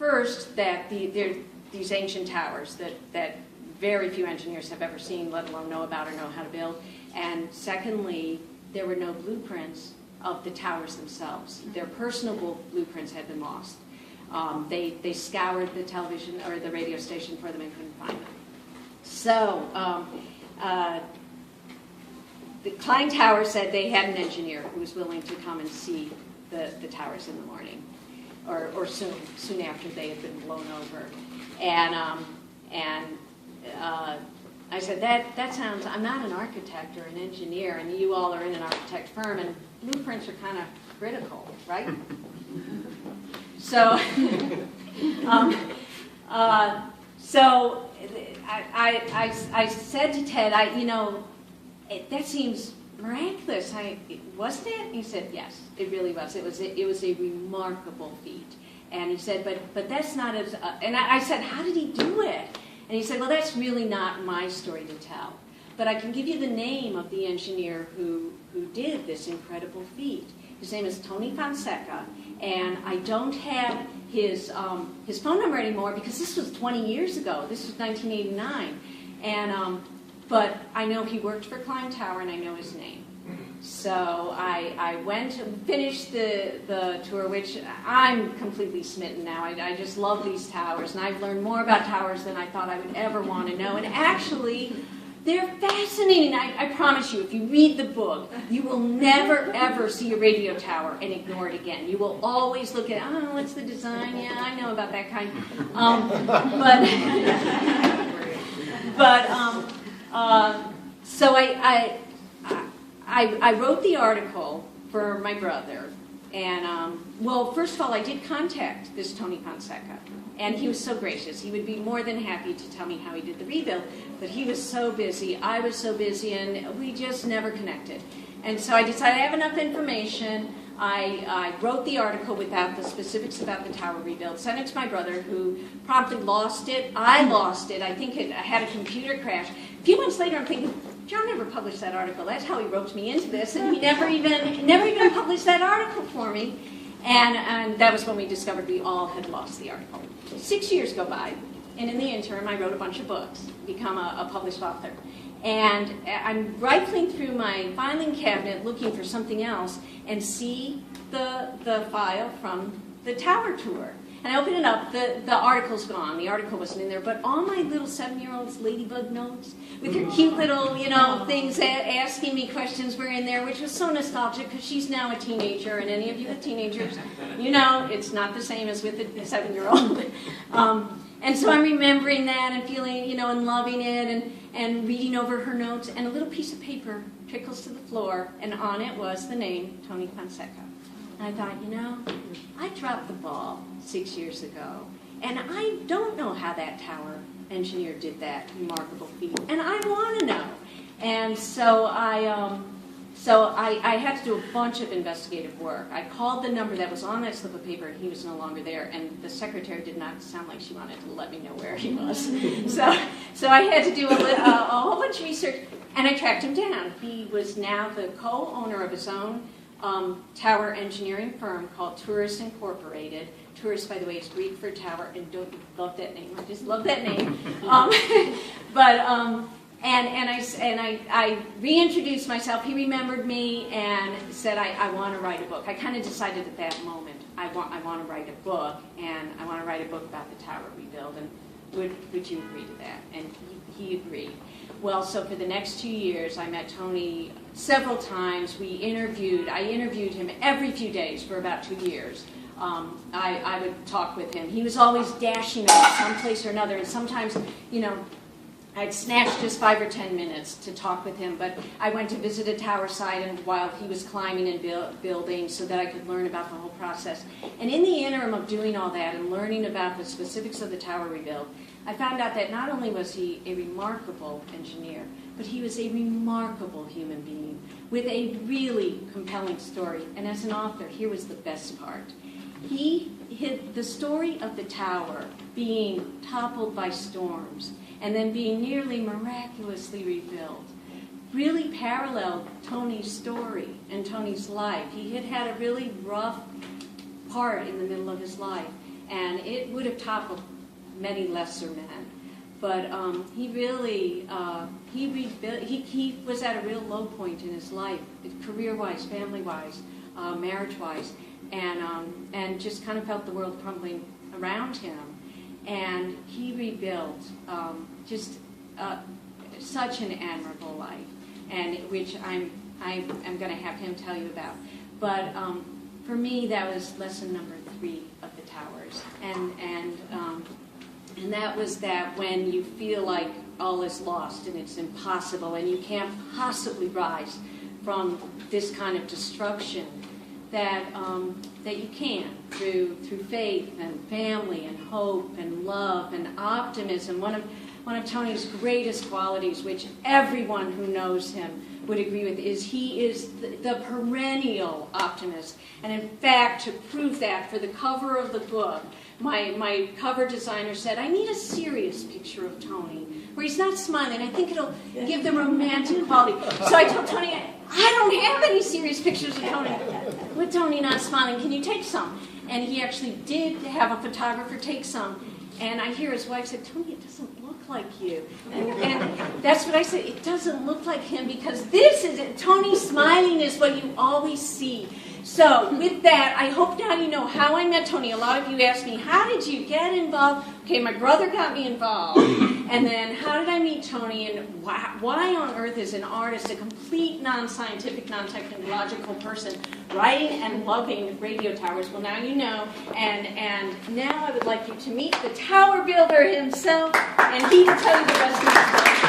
first, that these ancient towers that very few engineers have ever seen, let alone know about or know how to build. And secondly, there were no blueprints of the towers themselves. Their personal blueprints had been lost. They scoured the television or the radio station for them and couldn't find them. So the Klein Tower said they had an engineer who was willing to come and see the towers in the morning, or soon after they had been blown over. And I said, that sounds, I'm not an architect or an engineer, and you all are in an architect firm, and blueprints are kind of critical, right? So, I said to Ted, that seems miraculous. Wasn't it? And he said, yes, it really was. It was a remarkable feat. And he said, but that's not as. And I said, how did he do it? And he said, well, that's really not my story to tell. But I can give you the name of the engineer who did this incredible feat. His name is Tony Fonseca, and I don't have his phone number anymore because this was 20 years ago. This was 1989. And but I know he worked for Klein Tower, and I know his name. So I went and finished the tour, which I'm completely smitten now. I just love these towers, and I've learned more about towers than I thought I would ever want to know. And actually, they're fascinating. I promise you, if you read the book, you will never, ever see a radio tower and ignore it again. You will always look at, what's the design? Yeah, I know about that kind. So I wrote the article for my brother, and well, first of all, I did contact this Tony Fonseca, and he was so gracious. He would be more than happy to tell me how he did the rebuild, but he was so busy, I was so busy, and we just never connected. And so I decided I have enough information. I wrote the article without the specifics about the tower rebuild, sent it to my brother, who promptly lost it. I lost it. I think I had a computer crash. A few months later, I'm thinking, John never published that article. That's how he roped me into this, and he never even published that article for me. And that was when we discovered we all had lost the article. 6 years go by, and in the interim, I wrote a bunch of books, become a published author. And I'm rifling through my filing cabinet looking for something else and see the file from the tower tour. And I open it up, the article's gone. The article wasn't in there, but all my little 7-year-old's ladybug notes with her cute little, things asking me questions were in there, which was so nostalgic because she's now a teenager, and any of you with teenagers, it's not the same as with a 7-year-old. And so I'm remembering that and feeling, and loving it and reading over her notes, and a little piece of paper trickles to the floor, and on it was the name Tony Fonseca. And I thought, I dropped the ball 6 years ago, and I don't know how that tower engineer did that remarkable feat, and I want to know. And so I had to do a bunch of investigative work. I called the number that was on that slip of paper, and he was no longer there, and the secretary did not sound like she wanted to let me know where he was. So I had to do a whole bunch of research, and I tracked him down. He was now the co-owner of his own tower engineering firm called Turris Incorporated. Turris, by the way, is Greek for tower, and don't love that name. I just love that name. I reintroduced myself. He remembered me and said, I want to write a book. I kind of decided at that moment, I want to write a book, and I want to write a book about the tower rebuild, and would you agree to that? And he agreed. Well, so for the next 2 years, I met Tony several times. I interviewed him every few days for about 2 years. I would talk with him. He was always dashing out someplace or another, and sometimes, I'd snatch just 5 or 10 minutes to talk with him, but I went to visit a tower site and while he was climbing and building so that I could learn about the whole process. And in the interim of doing all that and learning about the specifics of the tower rebuild, I found out that not only was he a remarkable engineer, but he was a remarkable human being with a really compelling story. And as an author, here was the best part. He hid the story of the tower being toppled by storms and then being nearly miraculously rebuilt really paralleled Tony's story and Tony's life. He had had a really rough part in the middle of his life. and it would have toppled many lesser men. But he really, he rebuilt. He was at a real low point in his life, career-wise, family-wise, marriage-wise, and just kind of felt the world crumbling around him. And he rebuilt just such an admirable life, and which I'm going to have him tell you about. But for me, that was lesson number 3 of the Towers, and that was that when you feel like all is lost and it's impossible and you can't possibly rise from this kind of destruction, that you can through faith and family and hope and love and optimism. One of Tony's greatest qualities, which everyone who knows him would agree with, is he is the perennial optimist. And in fact, to prove that, for the cover of the book, my cover designer said, I need a serious picture of Tony, where he's not smiling. I think it'll give the romantic quality. So I told Tony, I don't have any serious pictures of Tony. With Tony not smiling, can you take some? And he actually did have a photographer take some. And I hear his wife say, Tony, it doesn't look like you. And that's what I said, it doesn't look like him, because this is it. Tony smiling is what you always see. So with that, I hope now you know how I met Tony. A lot of you asked me, how did you get involved? Okay, my brother got me involved. And then how did I meet Tony? And why on earth is an artist, a complete non-scientific, non-technological person, writing and loving radio towers? Well, now you know. And now I would like you to meet the tower builder himself, and he can tell you the rest of the story.